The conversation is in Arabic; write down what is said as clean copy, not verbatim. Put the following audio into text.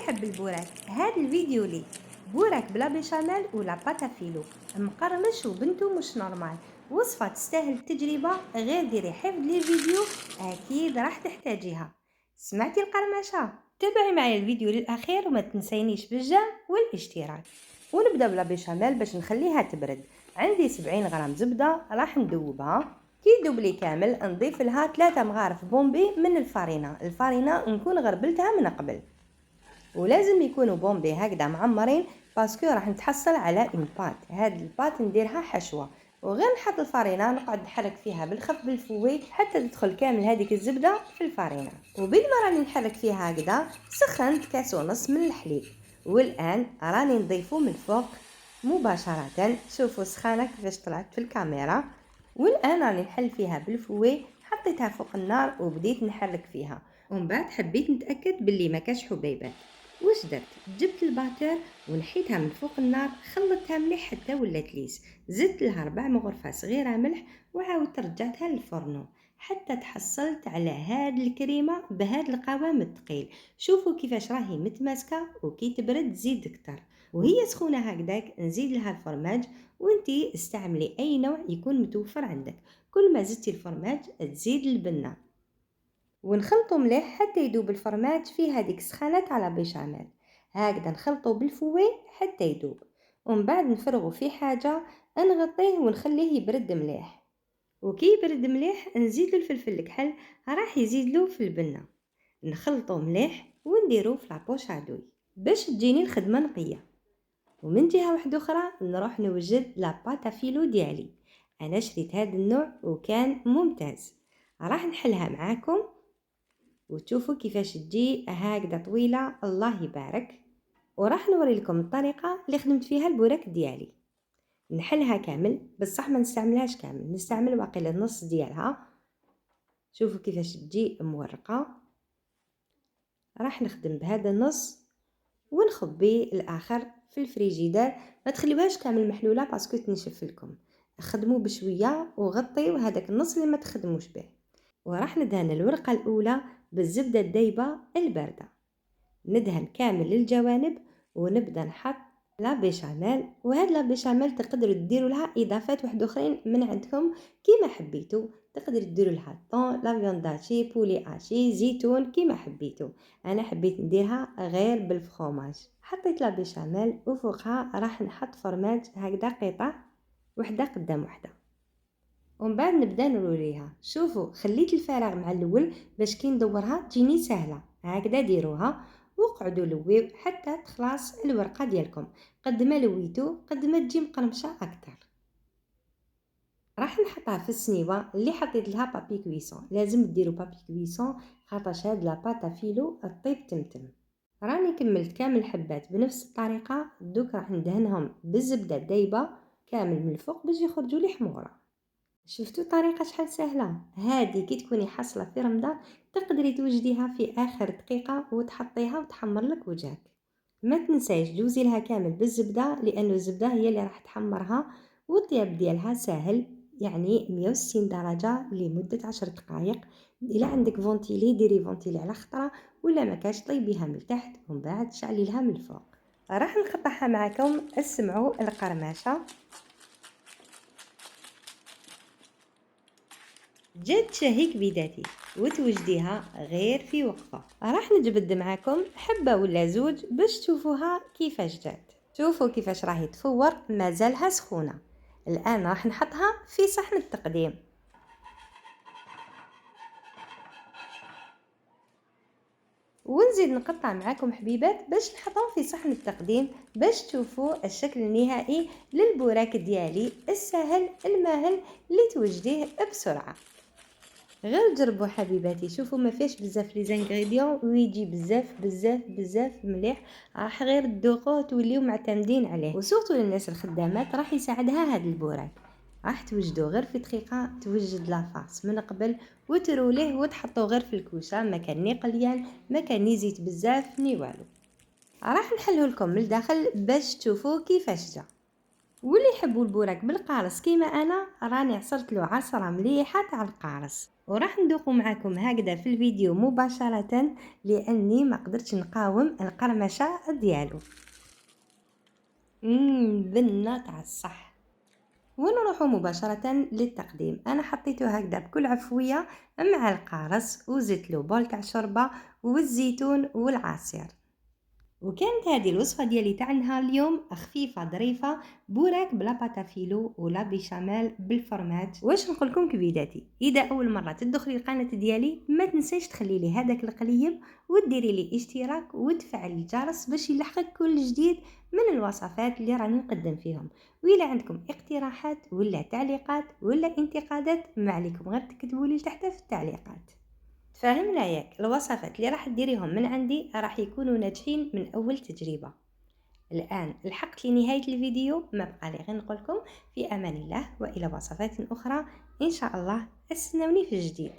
يحب البوراك هذا الفيديو ليه بوراك بلا بيشاميل ولا باتا فيلو مقرمش وبنته مش نورمال. وصفة تستاهل التجربة، غير ديري حفظ للفيديو اكيد راح تحتاجيها. سمعتي القرمشة؟ تابعي معي الفيديو للاخير وما تنسينيش بالجيم والاشتراك. ونبدا بلا بيشاميل باش نخليها تبرد. عندي 70 غرام زبدة راح ندوبها. كي يدوب لي كامل نضيف لها 3 مغارف بومبي من الفارينة نكون غربلتها من قبل، ولازم يكونوا بومبي هكذا معمرين باسكو راح نتحصل على اون بات. هاد البات نديرها حشوه وغير نحط الفارينه نقعد نحرك فيها بالخف بالفوي حتى تدخل كامل هذيك الزبده في الفارينه. وبين ما راني نحرك فيها هكذا سخنت كاس ونص من الحليب، والان راني نضيفه من فوق مباشره. شوفوا سخانه كيفاش طلعت في الكاميرا. والان راني نحل فيها بالفوي، حطيتها فوق النار وبديت نحرك فيها. ومن بعد حبيت نتاكد باللي ما كاش حبيبات. واش درت؟ جبت الباتر ونحيتها من فوق النار، خلطتها مليح حتى ولات ليس، زدت لها 4 مغرفة صغيرة ملح وعاودت رجعتها للفرن حتى تحصلت على هاد الكريمة بهاد القوام الثقيل. شوفوا كيفاش راهي متماسكة، وكي تبرد تزيد اكتر. وهي سخونة هكذاك نزيد لها الفرماج، وانتي استعملي اي نوع يكون متوفر عندك. كل ما زدتي الفرماج تزيد البنة، ونخلطو مليح حتى يدوب الفرماج في هذيك السخانات على بيشاميل. هكذا نخلطو بالفوي حتى يدوب، ومن بعد نفرغو في حاجه نغطيه ونخليه يبرد مليح. وكي يبرد مليح نزيدو الفلفل الكحل راح يزيدلو في البنه. نخلطو مليح ونديرو في لابوش عدوي باش تجيني الخدمه نقيه. ومن جهه واحده اخرى نروح نوجد لاباتا فيلو ديالي. انا شريت هذا النوع وكان ممتاز، راح نحلها معاكم وتشوفوا كيفاش تجي هكذا طويله الله يبارك. وراح نوري لكم الطريقه اللي خدمت فيها البوراك ديالي. نحلها كامل، بصح ما نستعملهاش كامل، نستعمل واقيلا النص ديالها. شوفوا كيفاش تجي مورقه. راح نخدم بهذا النص ونخبي الاخر في الفريجيدير. ما تخليوهاش كامل محلوله باسكو تنشف لكم، خدموا بشويه وغطيوا هذاك النص اللي ما تخدموش به. وراح ندهن الورقه الاولى بالزبده الدايبه البارده، ندهن كامل الجوانب ونبدا نحط لا بيشاميل. وهاد لا بيشاميل تقدروا ديروا لها اضافات واحد اخرين من عندكم كيما حبيتوا. تقدروا ديروا لها طون، لا فيونداشي، بولي اشي، زيتون، كيما حبيتوا. انا حبيت نديرها غير بالفخوماج. حطيت لا بيشاميل وفوقها راح نحط فرماج هكذا قطع وحده قدام وحده، ومن بعد نبدا نروليها. شوفوا خليت الفراغ مع الاول باش كي ندورها تجيني سهله. هكذا ديروها وقعدوا لويو حتى تخلص الورقه ديالكم. قد ما لويتو قد ما تجي مقرمشه اكثر. راح نحطها في السنيوه اللي حطيت لها بابي كويسون. لازم ديروا بابي كويسون خاطرش هاد لاباطا فيلو الطيب تمتم. راني كملت كامل الحبات بنفس الطريقه. دوك راح ندهنهم بالزبده دايبه كامل من الفوق باش يخرجوا لي حموره. شفتوا طريقه شحال سهله؟ هذه كي تكوني حاصله في رمضان تقدري توجديها في اخر دقيقه وتحطيها وتحمر لك وجهك. ما تنسايش جوزي لها كامل بالزبده لانه الزبده هي اللي راح تحمرها. والطياب ديالها سهل، يعني 160 درجه لمده 10 دقائق. الا عندك فونتيلي ديري فونتيلي على خطره، ولا ما كاش طيبيها من تحت ومن بعد شعلي لها من الفوق. راح نقطعها معكم. اسمعوا القرمشه جد شهيك بذاتي وتوجديها غير في وقفة. راح نجبد معكم حبة ولا زوج باش تشوفوها كيفاش جات. شوفوا كيفاش راهي تفور مازالها سخونة. الآن راح نحطها في صحن التقديم. ونزيد نقطع معكم حبيبات باش نحطهم في صحن التقديم باش تشوفوا الشكل النهائي للبوراك ديالي السهل الماهل اللي توجديه بسرعة. غير جربوا حبيباتي. شوفوا ما فيش بزاف لي زانغريديون ويجي بزاف بزاف بزاف مليح. راح غير تذوقوه توليو معتمدين عليه. وسورتو للناس الخدامات راح يساعدها هذا البوراك. راح توجدوا غير في دقيقه توجد لافاس من قبل وتروليه وتحطوه غير في الكوشه. ما كان ني قليان ما كان ني زيت بزاف ني والو. راح نحله لكم من الداخل باش تشوفوا كيفاش جا. واللي يحبوا البوراك بالقارص كيما انا راني عصرت له عصره مليحه تاع القارص، وراح ندوقو معاكم هكذا في الفيديو مباشره لاني ما قدرتش نقاوم القرمشه ديالو. بنه تاع الصح. ونروح مباشرة للتقديم. أنا حطيته هكذا بكل عفوية مع القارص وزدت له بول تاع شوربة والزيتون والعصير. وكانت هذه الوصفة ديالي تاع نهار اليوم خفيفة ظريفة، بوراك بلا باتافيلو ولا بيشاميل بالفرماج. واش نقولكم كبيداتي، اذا اول مرة تدخلي القناة ديالي ما تنسيش تخلي لي هذاك القليب وديري لي اشتراك وتفعلي الجرس باش يلحقك كل جديد من الوصفات اللي راني نقدم فيهم. وإلا عندكم اقتراحات ولا تعليقات ولا انتقادات ما عليكم غير تكتبوا لي تحت في التعليقات. تفاهمنا ياك؟ الوصفات اللي راح تديريهم من عندي راح يكونوا ناجحين من اول تجربة. الان لحقت لنهاية الفيديو، ما بقى لي غير نقولكم في امان الله والى وصفات اخرى ان شاء الله. استنوني في الجديد.